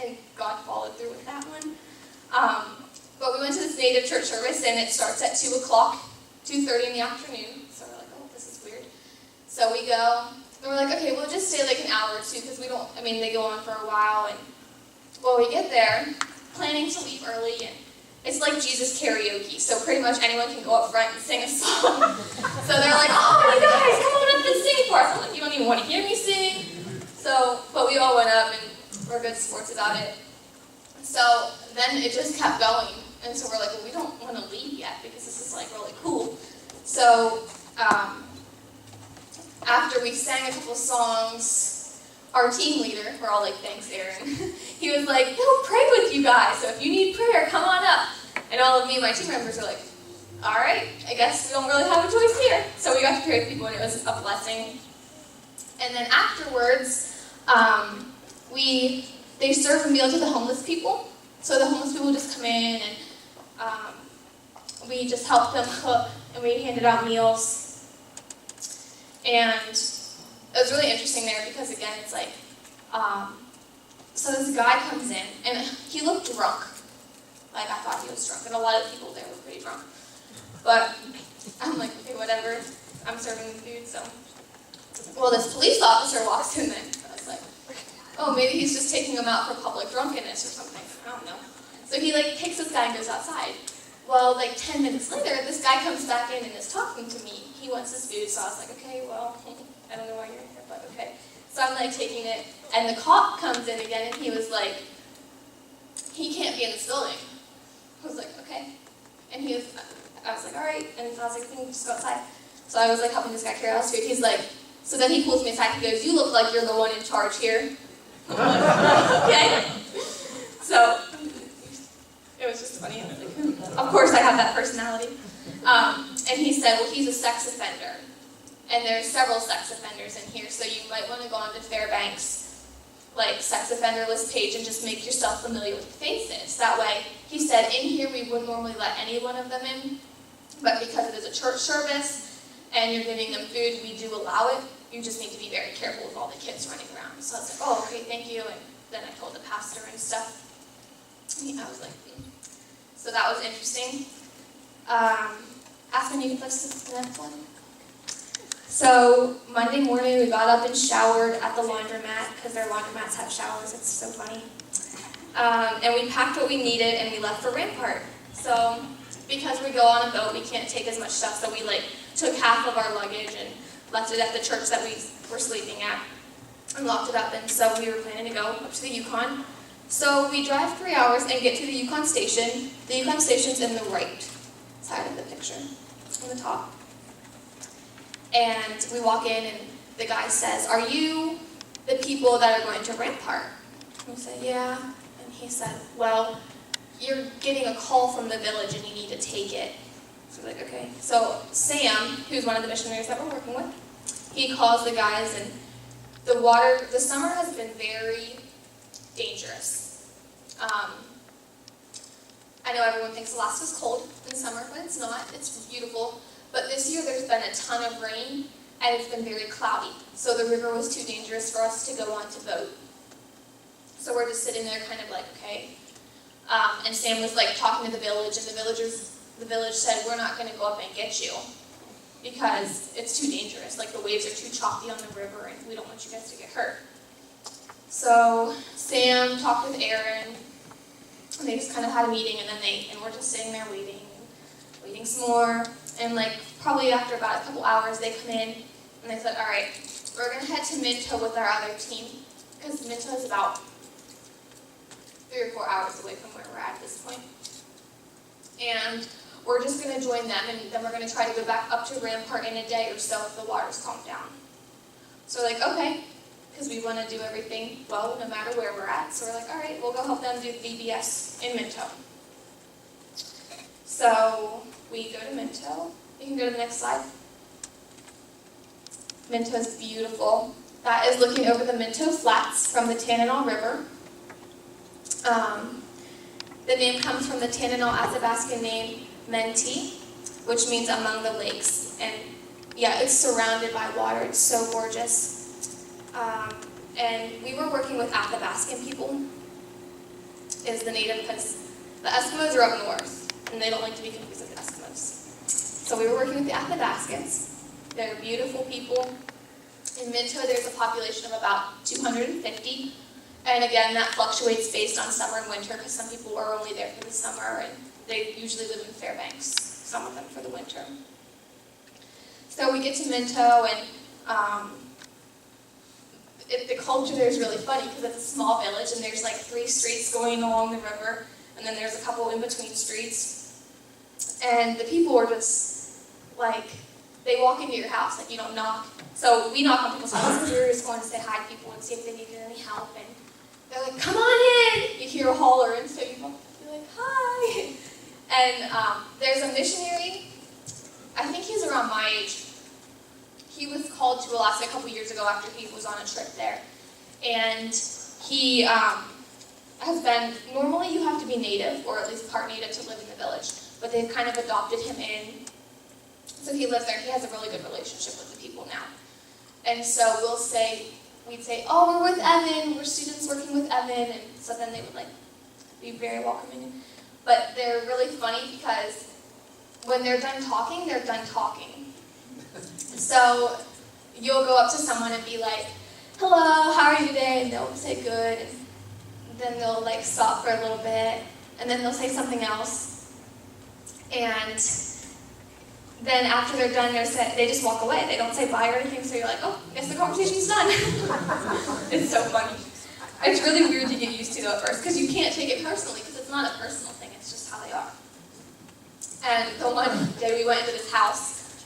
and God followed through with that one. But we went to this native church service, and it starts at 2 o'clock, 2:30 in the afternoon. So we're like, oh, this is weird. So we go, and we're like, okay, we'll just stay like an hour or two, because they go on for a while. And well, we get there, planning to leave early, and it's like Jesus karaoke. So pretty much anyone can go up front and sing a song. So they're like, oh, you guys, come on up and sing for us. I'm like, you don't even want to hear me sing. But we all went up, and we're good sports about it. So then it just kept going. And so we're like, well, we don't want to leave yet because this is like really cool. So after we sang a couple songs, our team leader, we're all like, thanks, Aaron, he was like, he'll pray with you guys. So if you need prayer, come on up. And all of me and my team members are like, all right, I guess we don't really have a choice here. So we got to pray with people, and it was a blessing. And then afterwards, they serve a meal to the homeless people. So the homeless people just come in, and we just helped them cook, and we handed out meals. And it was really interesting there because, again, it's like, so this guy comes in, and he looked drunk. Like, I thought he was drunk, and a lot of people there were pretty drunk. But I'm like, okay, whatever. I'm serving the food, so. Well, this police officer walks in then. I was like, oh, maybe he's just taking him out for public drunkenness or something. I don't know. So he, takes this guy and goes outside. Well, 10 minutes later, this guy comes back in and is talking to me. He wants his food, so I was like, okay, well, I don't know why you're here, but okay. So I'm, taking it, and the cop comes in again, and he was like, he can't be in this building. I was like, okay. And I was like, all right. And I was like, just go outside. So I was, helping this guy carry out his food. He's like, so then he pulls me aside, he goes, you look like you're the one in charge here. I'm like, okay. So it was just funny. I was like, of course I have that personality. And he said, well, he's a sex offender. And there's several sex offenders in here, so you might want to go onto Fairbanks, sex offender list page, and just make yourself familiar with the faces. That way, he said, in here we wouldn't normally let any one of them in, but because it is a church service, and you're giving them food, we do allow it. You just need to be very careful with all the kids running around. So I was like, oh, okay, thank you. And then I told the pastor and stuff. I was like, So that was interesting. Aspen, you can flex to the next one. So Monday morning, we got up and showered at the laundromat, because their laundromats have showers. It's so funny. And we packed what we needed, and we left for Rampart. So because we go on a boat, we can't take as much stuff, so we took half of our luggage and left it at the church that we were sleeping at and locked it up. And so we were planning to go up to the Yukon. So we drive 3 hours and get to the Yukon station. The Yukon station's in the right side of the picture, on the top. And we walk in, and the guy says, are you the people that are going to Rampart? And we said, yeah. And he said, well, you're getting a call from the village, and you need to take it. So we're like, okay. So Sam, who's one of the missionaries that we're working with, he calls the guys, and the summer has been very dangerous. I know everyone thinks Alaska's cold in summer, but it's not. It's beautiful. But this year there's been a ton of rain, and it's been very cloudy. So the river was too dangerous for us to go on to boat. So we're just sitting there kind of like, okay. And Sam was talking to the village, and the village said, we're not going to go up and get you because it's too dangerous. The waves are too choppy on the river, and we don't want you guys to get hurt. So Sam talked with Aaron, and they just kind of had a meeting, and we're just sitting there waiting some more. And probably after about a couple hours, they come in, and they said, all right, we're going to head to Minto with our other team, because Minto is about 3 or 4 hours away from where we're at this point. And we're just going to join them, and then we're going to try to go back up to Rampart in a day or so if the water's calmed down. So we're okay, because we want to do everything well no matter where we're at. So we're all right, we'll go help them do VBS in Minto. So we go to Minto. You can go to the next slide. Minto is beautiful. That is looking over the Minto Flats from the Tanana River. The name comes from the Tanana Athabascan name Menti, which means among the lakes. And yeah, it's surrounded by water. It's so gorgeous. And we were working with Athabascan people. is the native, because the Eskimos are up north, and they don't like to be confused with the Eskimos. So we were working with the Athabascans. They're beautiful people. In Minto, there's a population of about 250. And again, that fluctuates based on summer and winter, because some people are only there for the summer, and they usually live in Fairbanks, some of them for the winter. So we get to Minto, and the culture there is really funny, because it's a small village, and there's like 3 streets going along the river, and then there's a couple in between streets. And the people are just like, they walk into your house, like you don't knock. So we knock on people's houses, we were just going to say hi to people and see if they needed any help. And they're like, come on in! You hear a holler, and so you're like, hi! And there's a missionary, I think he's around my age. He was called to Alaska a couple years ago after he was on a trip there. And he has been, normally you have to be native, or at least part native, to live in the village. But they've kind of adopted him in. So he lives there. He has a really good relationship with the people now. And so we'd say, oh, we're with Evan. We're students working with Evan. And so then they would like be very welcoming. But they're really funny because when they're done talking, they're done talking. So you'll go up to someone and be like, hello, how are you today? And they'll say good. And then they'll like stop for a little bit. And then they'll say something else. And then after they're done, they just walk away. They don't say bye or anything, so you're like, oh, I guess the conversation's done. It's so funny. It's really weird to get used to though at first, because you can't take it personally, because it's not a personal thing, it's just how they are. And the one day we went into this house,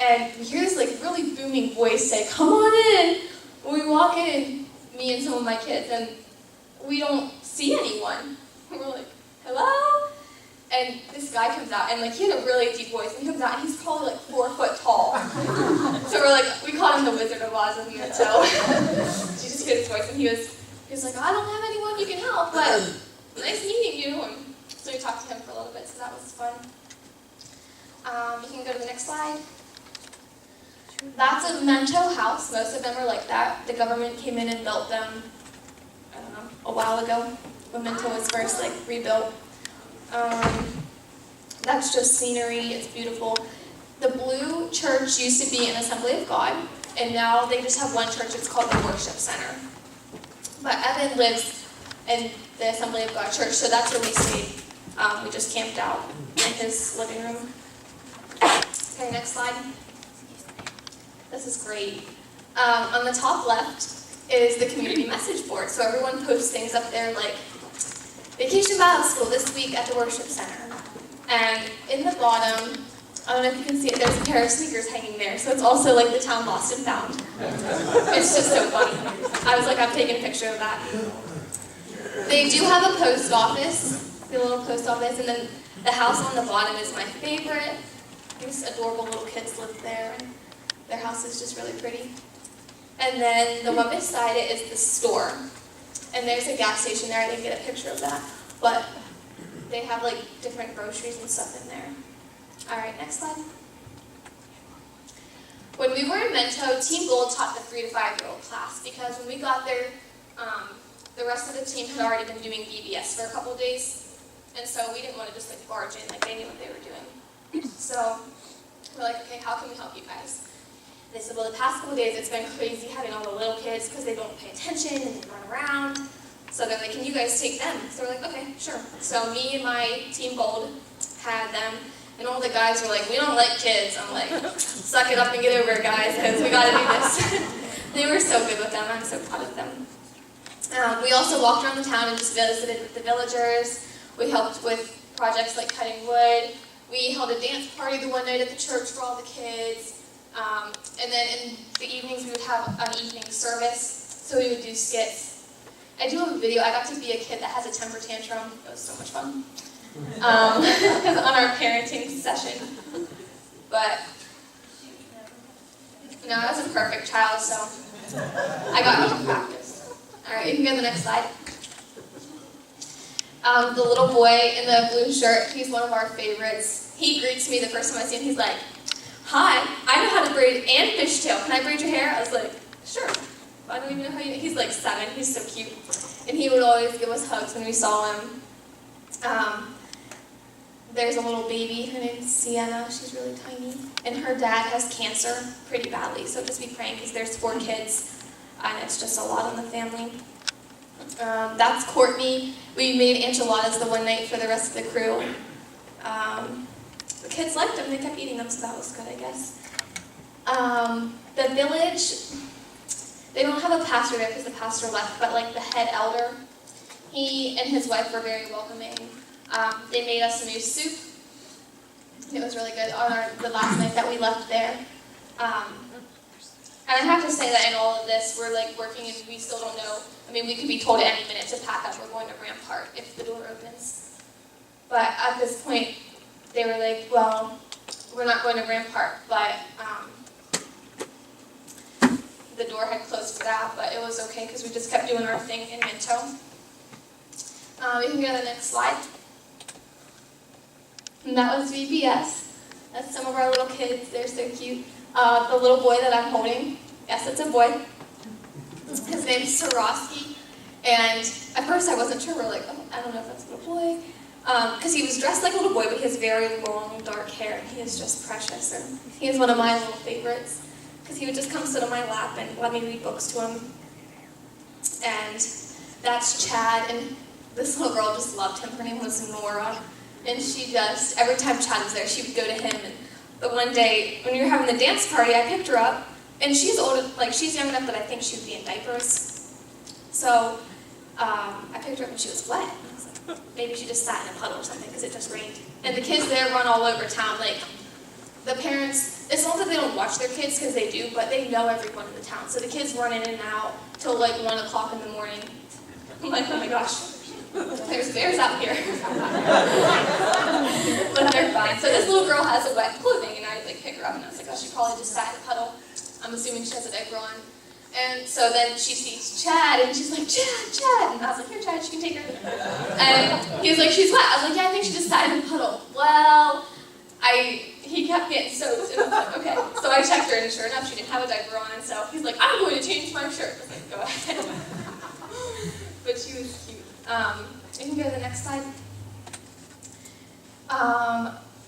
and we hear this like really booming voice say, come on in! When we walk in, me and some of my kids, and we don't see anyone. And we're like, hello? And this guy comes out, and like he had a really deep voice, and he comes out, and he's probably like 4 foot tall. So we're like, we called him the Wizard of Oz in Minto. She just heard his voice, and he was like, I don't have anyone you can help, but nice meeting you. And so we talked to him for a little bit, so that was fun. You can go to the next slide. That's a Minto house. Most of them are like that. The government came in and built them, I don't know, a while ago, when Minto was first like rebuilt. That's just scenery, it's beautiful. The blue church used to be an Assembly of God, and now they just have one church, it's called the Worship Center. But Evan lives in the Assembly of God church, so that's where we stayed. We just camped out in his living room. Okay, next slide. This is great. On the top left is the community message board, so everyone posts things up there like, Vacation Bible School this week at the Worship Center. And in the bottom, I don't know if you can see it, there's a pair of sneakers hanging there. So it's also like the town lost and found. It's just so funny. I was like, I'm taking a picture of that. They do have a post office, the little post office, and then the house on the bottom is my favorite. These adorable little kids live there, and their house is just really pretty. And then the one beside it is the store. And there's a gas station there, I didn't get a picture of that, but they have like different groceries and stuff in there. All right, next slide. When we were in Minto, Team Gold taught the 3 to 5-year-old class, because when we got there, the rest of the team had already been doing VBS for a couple of days, and so we didn't want to just like barge in, like they knew what they were doing. So we're like, okay, how can we help you guys? They said, well, the past couple of days it's been crazy having all the little kids because they don't pay attention and they run around. So they're like, can you guys take them? So we're like, okay, sure. So me and my Team Gold had them, and all the guys were like, we don't like kids. I'm like, suck it up and get over it, guys, because we got to do this. They were so good with them. I'm so proud of them. We also walked around the town and just visited with the villagers. We helped with projects like cutting wood. We held a dance party the one night at the church for all the kids. And then in the evenings we would have an evening service, so we would do skits. I do have a video. I got to be a kid that has a temper tantrum. It was so much fun. On our parenting session. But no, I was a perfect child, so I got me to practice. All right, you can go to the next slide. The little boy in the blue shirt, he's one of our favorites. He greets me the first time I see him. He's like, hi, I know how to braid and fishtail. Can I braid your hair? I was like, sure. I don't even know how you. He's like 7. He's so cute. and he would always give us hugs when we saw him. There's a little baby, her name's Sienna, she's really tiny, and her dad has cancer pretty badly, so just be praying because there's 4 kids, and it's just a lot on the family. That's Courtney. We made enchiladas the one night for the rest of the crew. The kids liked them, they kept eating them, so that was good, I guess. The village, they don't have a pastor there because the pastor left, but like the head elder, he and his wife were very welcoming. They made us some new soup. It was really good on the last night that we left there. And I have to say that in all of this, we're like working and we still don't know. I mean, we could be told at any minute to pack up. We're going to Rampart if the door opens. But at this point, they were like, well, we're not going to Rampart, but the door had closed for that, but it was okay because we just kept doing our thing in Minto. We can go to the next slide. And that was VBS. That's some of our little kids. They're so cute. The little boy that I'm holding, yes, it's a boy. His name's Sarosky. And at first I wasn't sure. We're like, oh, I don't know if that's a little boy. Because he was dressed like a little boy, but he has very long, dark hair. And he is just precious. And he is one of my little favorites. Because he would just come sit on my lap and let me read books to him. And that's Chad. And this little girl just loved him. Her name was Nora. And she just, every time Chad was there, she would go to him. And the one day, when we were having the dance party, I picked her up. And she's old, like she's young enough that I think she would be in diapers. So I picked her up and she was wet. And I was like, maybe she just sat in a puddle or something because it just rained. And the kids there run all over town. Like the parents, it's not that they don't watch their kids because they do, but they know everyone in the town. So the kids run in and out till like 1 o'clock in the morning. I'm like, oh my gosh. There's bears out here. But they're fine. So this little girl has a wet clothing, and I like pick her up, and I was like, oh, she probably just sat in a puddle. I'm assuming she has a diaper on. And so then she sees Chad, and she's like, Chad. And I was like, here, Chad, she can take her. And he was like, she's wet. I was like, yeah, I think she just sat in a puddle. Well, he kept getting soaked, and I was like, okay. So I checked her, and sure enough, she didn't have a diaper on, and so he's like, I'm going to change my shirt. I was like, go ahead. But she was cute. You can go to the next slide.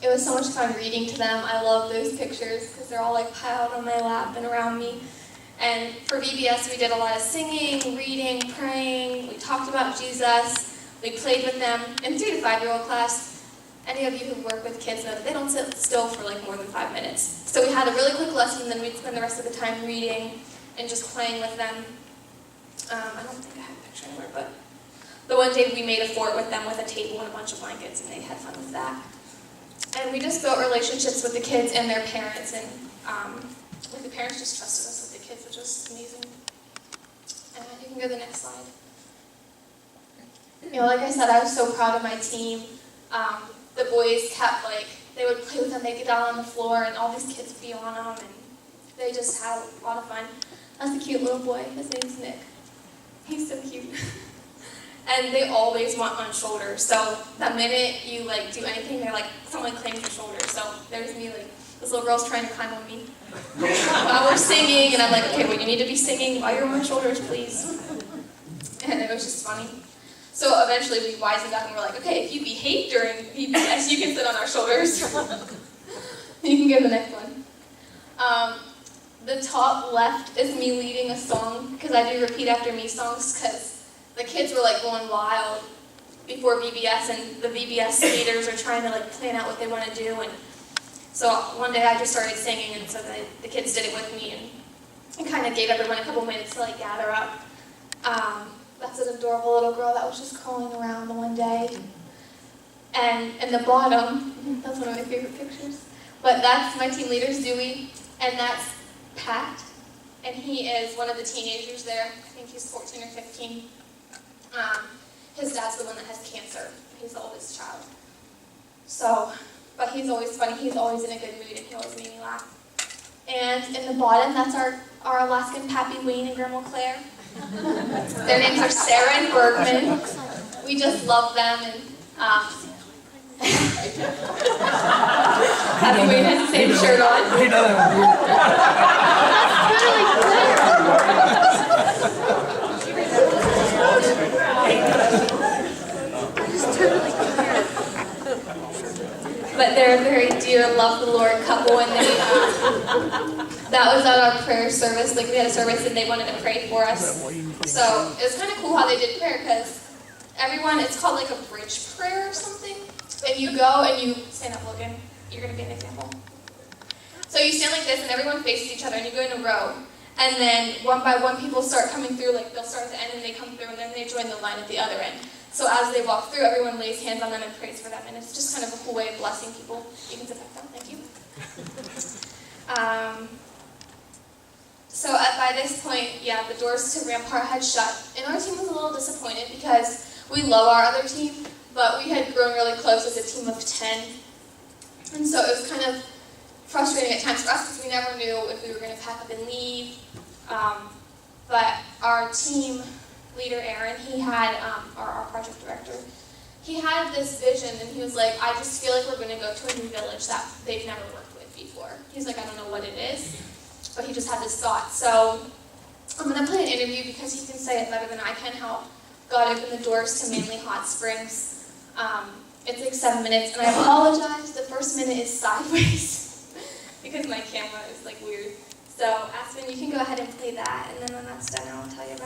It was so much fun reading to them. I love those pictures because they're all like piled on my lap and around me. And for VBS, we did a lot of singing, reading, praying. We talked about Jesus. We played with them. In 3 to 5-year-old class, any of you who work with kids know that they don't sit still for like more than 5 minutes. So we had a really quick lesson, and then we'd spend the rest of the time reading and just playing with them. I don't think I have a picture anywhere, but the one day we made a fort with them with a table and a bunch of blankets, and they had fun with that. And we just built relationships with the kids and their parents, and like the parents just trusted us with the kids, which was amazing. And you can go to the next slide. You know, like I said, I was so proud of my team. The boys kept they would play with them, they'd get down on the floor, and all these kids would be on them, and they just had a lot of fun. That's a cute little boy. His name's Nick. He's so cute. And they always want on shoulders. So the minute you do anything, they're like, someone claims your shoulder. So there's me this little girl's trying to climb on me. While we're singing, and I'm like, okay, well you need to be singing while you're on my shoulders, please. And it was just funny. So eventually we wisened up and we're like, okay, if you behave during VBS, you can sit on our shoulders. You can go to the next one. The top left is me leading a song, because I do repeat after me songs, because the kids were going wild before VBS, and the VBS leaders are trying to plan out what they want to do. And so one day I just started singing, and so the kids did it with me, and kind of gave everyone a couple minutes to gather up. That's an adorable little girl that was just crawling around the one day. And in the bottom, that's one of my favorite pictures. But that's my team leader, Dewey, and that's Pat, and he is one of the teenagers there. I think he's 14 or 15. His dad's the one that has cancer. He's the oldest child. So, but he's always funny. He's always in a good mood, and he always made me laugh. And in the bottom, that's our Alaskan Pappy Wayne and Grandma Claire. Their names are Sarah and Bergman. We just love them, and Pappy Wayne has the same shirt on. That's really clear. dear Love the Lord couple, and they, that was at our prayer service. Like, we had a service and they wanted to pray for us. So it was kind of cool how they did prayer, because everyone, it's called like a bridge prayer or something. And you go and you stand up, Logan. You're going to be an example. So you stand like this, and everyone faces each other, and you go in a row. And then one by one, people start coming through. Like, they'll start at the end, and they come through, and then they join the line at the other end. So as they walk through, everyone lays hands on them and prays for them. And it's just kind of a cool way of blessing people. You can sit back down. Thank you. So by this point, yeah, the doors to Rampart had shut. And our team was a little disappointed because we love our other team, but we had grown really close as a team of 10. And so it was kind of frustrating at times for us because we never knew if we were going to pack up and leave. But our team leader, Aaron, he had, our project director, he had this vision, and he was like, I just feel like we're going to go to a new village that they've never worked with before. He's like, I don't know what it is, but he just had this thought. So I'm going to play an interview because he can say it better than I can, how God opened the doors to Manly Hot Springs. It's like 7 minutes, and I apologize, the first minute is sideways because my camera is like weird. So Aspen, you can go ahead and play that, and then when that's done, I'll tell you